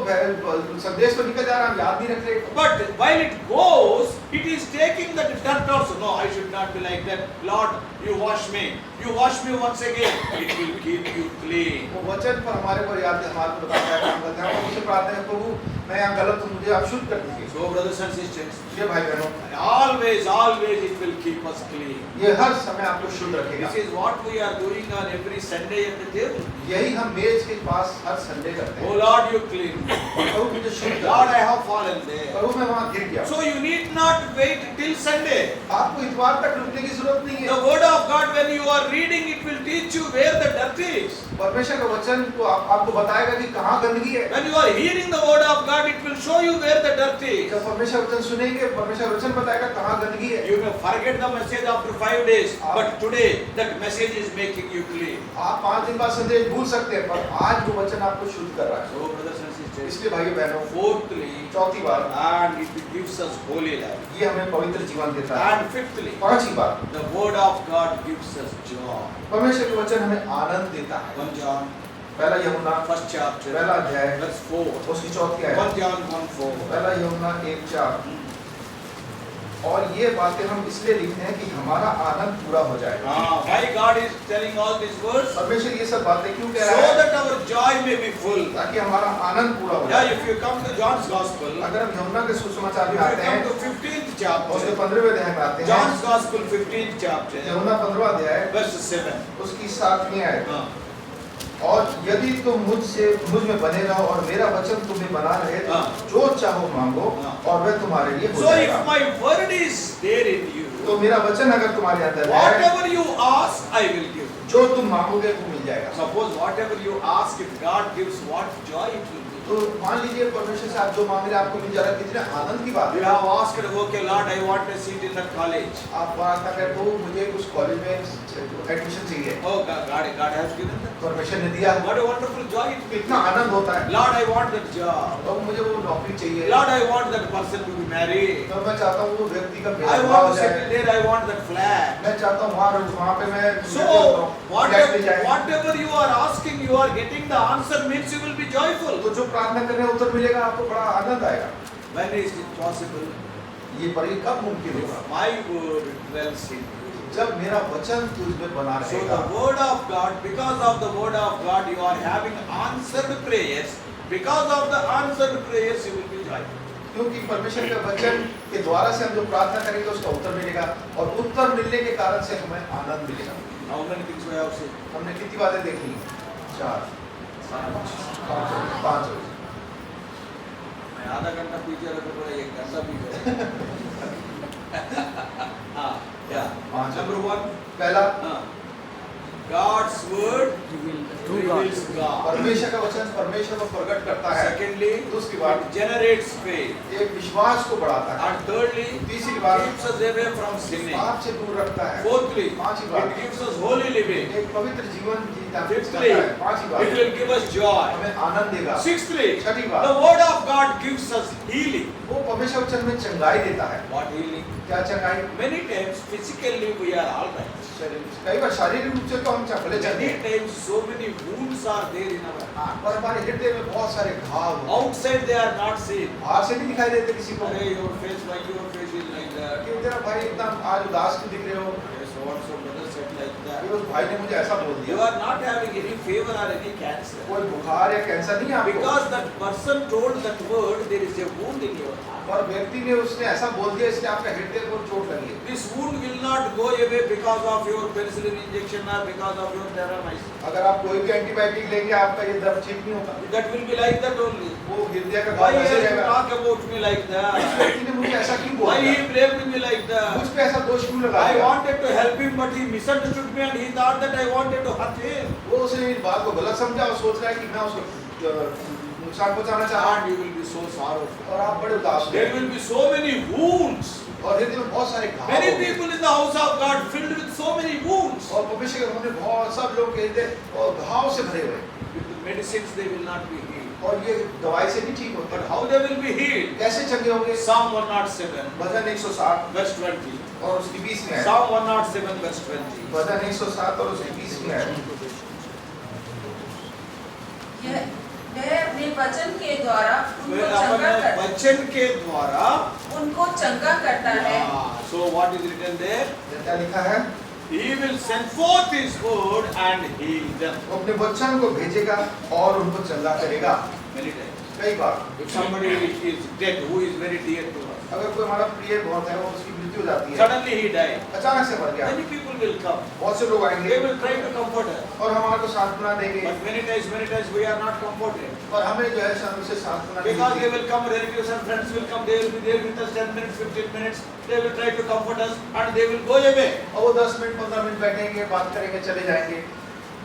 संदेश तो निकल जा रहा है, हम याद नहीं रख रहे। But while it goes, it is taking that dirt also. No, I should not be like that. Lord, you wash me. You wash me once again. It will keep you clean. वो वचन पर हमारे को याद हमारे को बताता है, काम करते हैं। हम उससे प्रार्थना है, प्रभु मैं यहाँ गलत हूँ, मुझे आप शुद्ध कर दीजिए। So, brothers and sisters, ये भाई बहनों, always, always it will keep us clean. ये हर समय आपको शुद्ध रखेगा। This is what we are doing on every Sunday at the table. यही हम मेज के पास हर संडे करते Oh हैं। Lord, you clean me. प्रभु मुझे शुद्ध कर Lord, I दीजिए। have fallen there. प्रभु मैं वहाँ गिर गया। So you need not wait till Sunday. आपको इतवार तक रुकने की जरूरत नहीं The है। word of God, when you are reading, it will teach you where the dirt is. परमेश्वर का वचन को आपको बताएगा कि कहाँ गंदगी है। When you are hearing the word of God, it will show you where the dirt is. जब परमेश्वर वचन सुनेंगे, परमेश्वर वचन बताएगा कहाँ गंदगी है। You may forget the message after 5 days, but today that message is making you clean. आप 5 दिन बाद संदेश भूल सकते हैं, पर आज वो वचन आपको शुद्ध कर रहा है। So, brothers and sisters, इसलिए भाइयों बहनों, fourthly, चौथी बात, and it gives us holy life. ये हमें पवित्र जीवन देता है। And fifthly, पांचवी बात, the word of God gives us joy. परमेश्वर का वचन हमें आनंद देता है। 1 John, पहला यूहन्ना first chapter, पहला अध्याय verse 4. उसकी चौथी आयत, 1 John 1:4. पहला यूहन्ना 1:4। और ये बातें हम इसलिए लिखते हैं कि हमारा आनंद पूरा हो जाए। Why God is telling all these words? परमेश्वर ये सब बातें क्यों कह So रहा है? that our joy may be full. ताकि हमारा आनंद पूरा हो Yeah, जाए। if you come to John's Gospel, अगर हम यूहन्ना के सुसमाचार if में you आते come हैं, to 15th उसके chapter, 15वें अध्याय में आते हैं, John's Gospel 15th chapter, यूहन्ना 15वां अध्याय verse 7. उसकी 7वीं आयत, हाँ. और यदि तुम मुझ में बने रहो और मेरा वचन तुम्हें बना रहे तो हाँ. जो चाहो मांगो हाँ. और वह तुम्हारे लिए हो So if जाएगा। my word is there in you, तो मेरा वचन अगर तुम्हारे अंदर है, whatever you ask, I will give. जो तुम मांगोगे वो मिल जाएगा। Suppose whatever you ask, if God gives, what joy it will be. तो मान लीजिए परमेश्वर से आप जो मांग रहे हैं आपको मिल जा रहा है, कितने आनंद की बात You है। have asked, okay, Lord, I want a seat in that college. आप प्रार्थना करें तो मुझे उस कॉलेज में एडमिशन चाहिए, Oh, God has given that. परमेश्वर ने दिया। What a wonderful joy it will be. कितना आनंद होता है। Lord, I want that job. तो मुझे वो नौकरी चाहिए, Lord, I want that person to be married. तो मैं चाहता हूँ वो व्यक्ति का I विवाह want हो to settle जाए। there. I want that flat. मैं चाहता हूँ वहाँ पे मैं So, whatever you are asking, you are getting the answer means you will be joyful. तो जो प्रार्थना करने उत्तर मिलेगा आपको बड़ा आनंद आएगा। When is it possible? ये पर ये कब मुमकिन होगा? My word dwells in you. जब मेरा वचन तुझ में बना So रहेगा। the word of God, because of the word of God, you are having answered prayers. Because of the answered prayers, you will be joyful. क्योंकि परमेश्वर के वचन के द्वारा से हम जो प्रार्थना करेंगे उसका उत्तर मिलेगा और उत्तर मिलने के कारण से हमें आनंद मिलेगा। How many things we have seen? हमने कितनी बातें देखी? 4, 5। मैं आधा घंटा पीछे रखा पड़ा 1 घंटा पीछे। हाँ, क्या? पाँच। Number 1. पहला, हाँ. God's word reveals God. परमेश्वर का वचन परमेश्वर को प्रकट करता है। Secondly, दूसरी बात, it generates faith. एक विश्वास को बढ़ाता है। And thirdly, तीसरी बात, keeps us away from sinning. पाप से दूर रखता है। Fourthly, पांचवी बात, it gives us holy living. एक पवित्र जीवन जीता है। Fifthly, पांचवी it बात, will give us joy. हमें आनंद देगा। Sixthly, छठी बात, the word of God gives us healing. वो परमेश्वर वचन में चंगाई देता है। What healing? क्या चंगाई? Many times physically we are all right. कई बार शारीरिक रूप से तो हम भले चलते Many हैं, times so many wounds are there in our heart. पर हमारे हृदय में बहुत सारे घाव हैं। Outside they are not seen. बाहर से नहीं दिखाई देते किसी को। Hey, your face, why your face is like that? कि तेरा भाई एकदम आज उदास क्यों दिख रहे हो? Yes, what so brother said like कि that. उस भाई ने मुझे ऐसा बोल You दिया। are not having any fever or any cancer. कोई बुखार या कैंसर नहीं है आपको। Because that person told that word, there is a wound in your heart. और व्यक्ति ने उसने ऐसा बोल दिया इसलिए आपका हृदय को चोट लगी है। This wound will not go away because of your penicillin injection or because of your Terramycin. अगर आप कोई भी एंटीबायोटिक लेंगे आपका ये दर्द ठीक नहीं होगा। That will be like that only. वो हृदय का Why घाव you ऐसे रहेगा। talk about me like इस that? व्यक्ति ने मुझे ऐसा क्यों बोला? Why he blamed me like मुझ that? पे ऐसा दोष क्यों लगा I दिया? wanted to help him, but he misunderstood me and he thought that I wanted to hurt him. वो उसने इस बात को गलत समझा और सोच रहा है कि मैं उसको नुकसान पहुंचाना चाह रहा And you will be so sorrowful. हूं और आप बड़े उदास There हैं will be so many wounds. और हृदय में बहुत सारे घाव Many होंगे। people in the house of God filled with so many wounds. और परमेश्वर के घर में बहुत सब लोग के हृदय और घाव से भरे हुए हैं। With the medicines they will not be healed. और ये दवाई से नहीं ठीक होते। But how they will be healed? कैसे चंगे होंगे? Psalm 107 भजन 107 verse 20. और उसकी 20 में है। Psalm 107 verse 20. भजन 107 और उसकी 20 में है। वह अपने वचन के द्वारा उनको वह चंगा अपने कर वचन के द्वारा उनको चंगा करता है। So what is written there? क्या लिखा है? He will send forth his word and heal them. वो अपने वचन को भेजेगा और उनको चंगा करेगा। Many times. कई बार If somebody is dead who is very dear to us, अगर कोई हमारा प्रिय बहुत है और उसकी मृत्यु हो जाती है, suddenly he died. अचानक से मर गया, Many people will come. बहुत से लोग They आएंगे will try to comfort us. और हमारे को सांत्वना देंगे, But many times we are not comforted. और हमें जो है उनसे सांत्वना नहीं Because they मिलती। will come, relatives and friends will come, they will be there with us 10 minutes, 15 minutes. They will try to comfort us and they will go away. और वो 10 मिनट 15 मिनट बैठेंगे, बात करेंगे, चले जाएंगे।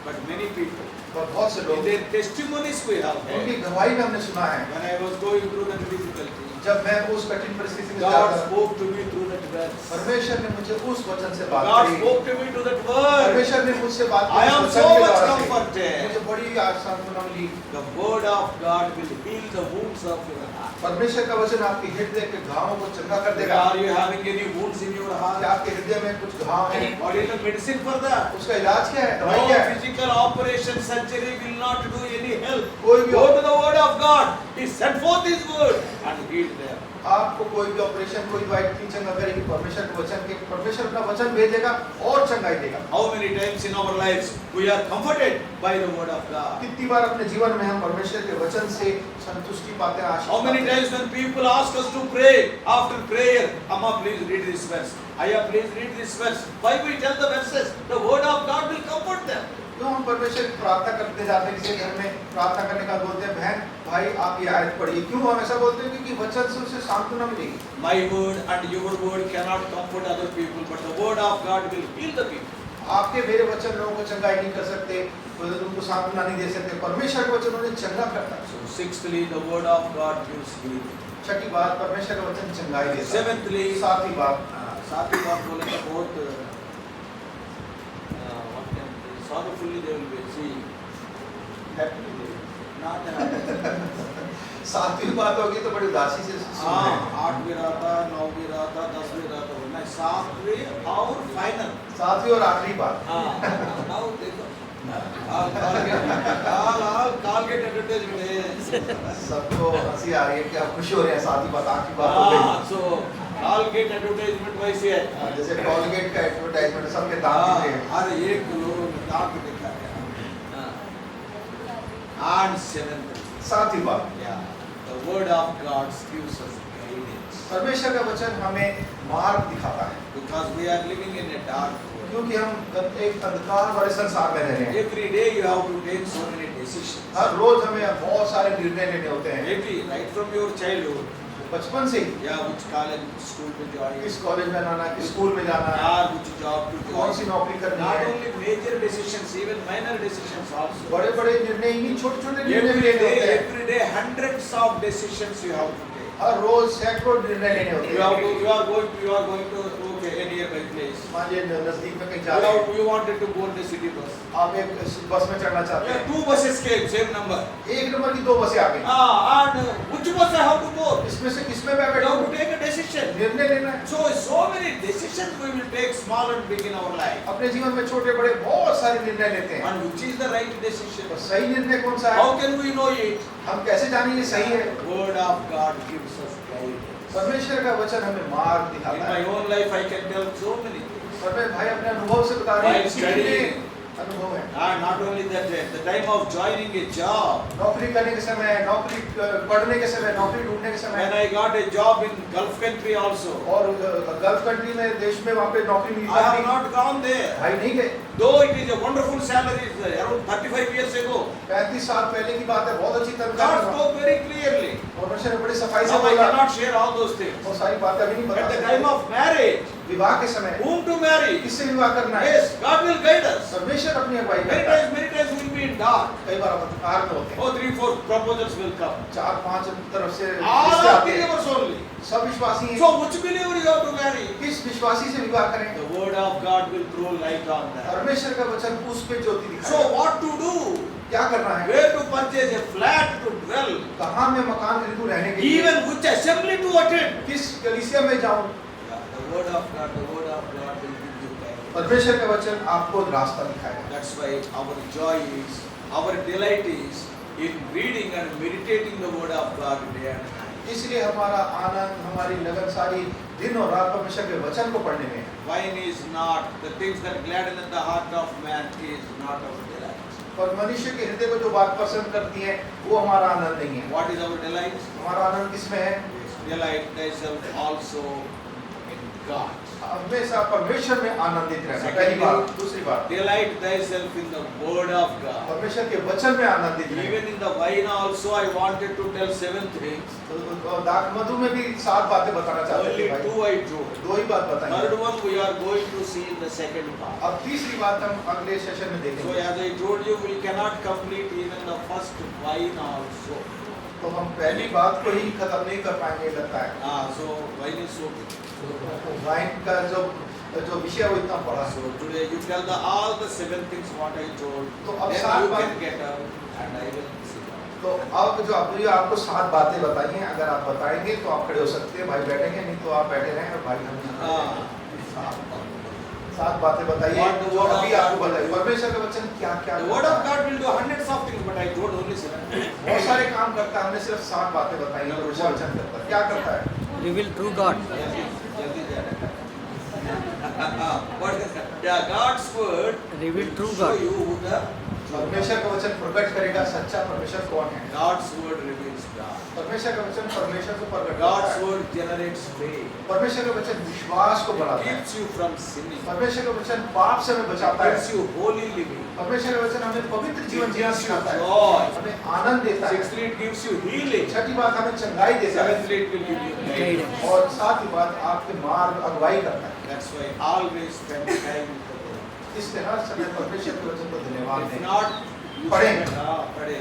But many people, और बहुत से in लोग their testimonies we have उनकी heard. गवाही में हमने सुना है, When I was going through that difficulty, जब मैं उस कठिन परिस्थिति में God जा रहा था, spoke to me through that verse. परमेश्वर ने मुझे उस वचन से बात God करी। spoke to me to that word. परमेश्वर ने मुझसे बात I की am उस so वचन के much द्वारा से। comforted. मुझे बड़ी सांत्वना मिली। The word of God will heal the wounds of your heart. परमेश्वर का वचन आपके हृदय के घावों को चंगा कर देगा। Are you having any wounds in your क्या heart? आपके हृदय में कुछ घाव हैं? What is the medicine for that? उसका इलाज क्या है? No दवाई क्या है? physical operation, surgery will not do any help. कोई भी Go to the word of God. He sent forth his word and healed them. आपको कोई भी ऑपरेशन, कोई दवाई नहीं चंगा करेगी। परमेश्वर के वचन के परमेश्वर अपना वचन भेजेगा और चंगाई देगा। How many times in our lives we are comforted by the word of God? कितनी बार अपने जीवन में हम परमेश्वर के वचन से संतुष्टि पाते हैं, आशीष How many पाते हैं? times when people ask us to pray, after prayer, Amma please read this verse. Aya please read this verse. Why we tell the verses? The word of God will comfort them. क्यों हम परमेश्वर की प्रार्थना करते जाते हैं? किसी घर में प्रार्थना करने का बोलते हैं, बहन भाई आप ये आयत पढ़िए। क्यों हम ऐसा बोलते हैं? क्योंकि वचन से उसे सांत्वना मिलेगी। My word and your word cannot comfort other people, but the word of God will heal the people. आपके मेरे वचन लोगों को चंगाई नहीं कर सकते, उनको सांत्वना नहीं दे सकते। परमेश्वर के वचन उन्हें चंगा करता है। So sixthly, the word of God gives healing. छठी बात, परमेश्वर का वचन चंगाई देता है। Seventhly, सातवीं बात, सातवीं बात बोले तो बहुत sorrowfully they will be seeing. happily they. Not happy. सातवीं बात होगी तो बड़ी उदासी से हाँ, 8 भी रहा था, 9 भी रहा था, 10 भी रहा था, मैं 7वीं और फाइनल। सातवीं और आखिरी बात। now देखो, Colgate advertisement है। सबको हंसी आ रही है कि आप खुश हो रहे हैं, सातवीं बात आखिरी बात हो गई। So Colgate advertisement वैसे है। जैसे कॉलगेट का एडवर्टाइजमेंट सबके दांत दिख रहे हैं। हर एक लोग दांत दिखा है। And seventh, सातवीं बात, the word of God gives us guidance. परमेश्वर का वचन हमें मार्ग दिखाता है, Because we are living in a dark world. क्योंकि हम एक अंधकार वाले संसार में रह रहे हैं। Every day you have to take so many decisions. हर रोज हमें बहुत सारे निर्णय लेने होते हैं। Every right from your childhood, बचपन से ही Yeah, which college, which school to join, किस कॉलेज में जाना है, किस स्कूल में जाना है, or which job to कौन सी join. नौकरी करनी Not है। only major decisions, even minor decisions also. बड़े बड़े निर्णय ही नहीं, छोटे छोटे निर्णय भी लेने होते हैं। Every day, hundreds of decisions you have to take. हर रोज सैकड़ों निर्णय लेने होते You हैं। you are going to okay, a nearby place. मान लीजिए नजदीक में कहीं जा रहे हैं, You wanted to board the city bus. आप एक बस में चढ़ना चाहते Yeah, हैं, 2 buses came, same number. एक नंबर की 2 बसें आ गई, And which bus I have to board? इसमें से किसमें मैं You बैठा have हूँ, to take a decision. निर्णय लेना है। So many decisions we will take, small and big in our life. अपने जीवन में छोटे बड़े बहुत सारे निर्णय लेते हैं, And which is the right decision? और सही निर्णय कौन सा है, How can we know it? हम कैसे जानें ये सही है। Word of God gives us guidance. परमेश्वर का वचन हमें मार्ग In दिखाता my है। own life, I can tell so many things. और मैं भाई अपने अनुभव से बता रहा While हूँ, studying. अनुभव है। And not only that, at the time of joining a job, नौकरी करने के समय, नौकरी पढ़ने के समय, नौकरी ढूंढने के when समय, I got a job in Gulf country also, और गल्फ कंट्री में देश में वहाँ पे नौकरी मिली I have थी, not gone there. भाई नहीं गए। Though it is a wonderful salary, around 35 years ago, 35 साल पहले की बात है, बहुत अच्छी God तनख्वाह थी। spoke very clearly. परमेश्वर ने बड़ी सफाई से Now I बोला, cannot share all those things. वो सारी बातें अभी नहीं बता At the सकते। time of marriage, विवाह के समय whom to marry? किससे विवाह करना है, Yes, God will guide us. परमेश्वर अपनी अगुवाई करता है। Many times we will be in dark. कई बार हम अंधकार में होते हैं, Oh, 3-4 proposals will come. 4-5 तरफ से All रिश्ते are आते हैं। believers only. सब विश्वासी हैं, So which believer you have to marry? किस विश्वासी से विवाह करें। The word of God will throw light on that. परमेश्वर का वचन उस पे ज्योति So दिखाएगा। what to do? क्या करना है, Where to purchase a flat to dwell? कहाँ मैं मकान खरीदूं रहने के लिए, Even which assembly to attend? किस कलीसिया में जाऊं। The word of God will give you guidance. परमेश्वर का वचन आपको रास्ता दिखाएगा। That's why our joy is, our delight is in reading and meditating the word of God day and night. इसलिए हमारा आनंद, हमारी लगन सारी दिन और रात परमेश्वर के वचन को पढ़ने में है। Wine is not, the things that gladden the heart of man is not our delight. और मनुष्य के हृदय को जो बात पसंद करती है वो हमारा आनंद नहीं है। What is our delight? हमारा आनंद किसमें है, Delight thyself also in God. हमेशा परमेश्वर में आनंदित रहना। पहली बात। दूसरी बात, Delight thyself in the word of God. परमेश्वर के वचन में आनंदित रहना। Even in the wine also I wanted to tell 7 things. तो दाख मधु में भी 7 बातें बताना चाहते Only थे भाई, 2 I told. 2 ही बात Third बताई। one we are going to see in the second part. अब तीसरी बात हम अगले सेशन में So देखेंगे। as I told you, we cannot complete even the first wine also. तो हम पहली बात को ही खत्म नहीं कर पाएंगे लगता है। So wine is so big. Wine का जो विषय है वो इतना बड़ा है। So today you tell all the 7 things what I told. तो अब Then 7 you बात, can get up and I will sit down. तो अब जो आपको 7 बातें बताई हैं, अगर आप बताएंगे तो आप खड़े हो सकते हैं, भाई बैठेंगे, नहीं तो आप बैठे रहें और भाई हम 7 बातें बताइए What the जो word अभी of आपको God बताइए। परमेश्वर का वचन क्या क्या The word of God will do hundreds of things, but I told only 7. बहुत सारे काम करता है, हमने सिर्फ 7 बातें बताई हैं। परमेश्वर वचन करता है, क्या करता है, Reveal true God. जल्दी जाना। What is that? Yeah, God's word Reveal will true show God. you who the परमेश्वर का वचन प्रकट करेगा सच्चा परमेश्वर कौन है। God's word reveals God. परमेश्वर का वचन परमेश्वर को प्रकट करता God's है। word generates faith. परमेश्वर का वचन विश्वास को बढ़ाता है। Keeps you from sinning. परमेश्वर का वचन पाप से हमें बचाता है। Gives you holy living. परमेश्वर का वचन हमें पवित्र जीवन जीना Gives you सिखाता है, joy. हमें आनंद देता है। Sixthly, it gives you healing. छठी बात हमें चंगाई देता है, Seventhly, it will give you guidance. और सातवीं बात आपके मार्ग अगुवाई करता है। That's why always spend time with the Lord. इसलिए हर समय परमेश्वर के वचन को धन्यवाद If दें। not, you पढ़ें। पढ़े.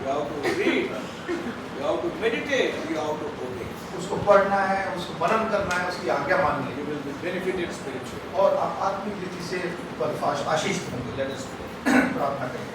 You have to read. You have to meditate. You have to obey. उसको पढ़ना है, उसको मनन करना है, उसकी आज्ञा माननी You है, will be benefited spiritually. और आप आत्मिक रीति से आशीष होंगे। Let us pray. प्रार्थना करें।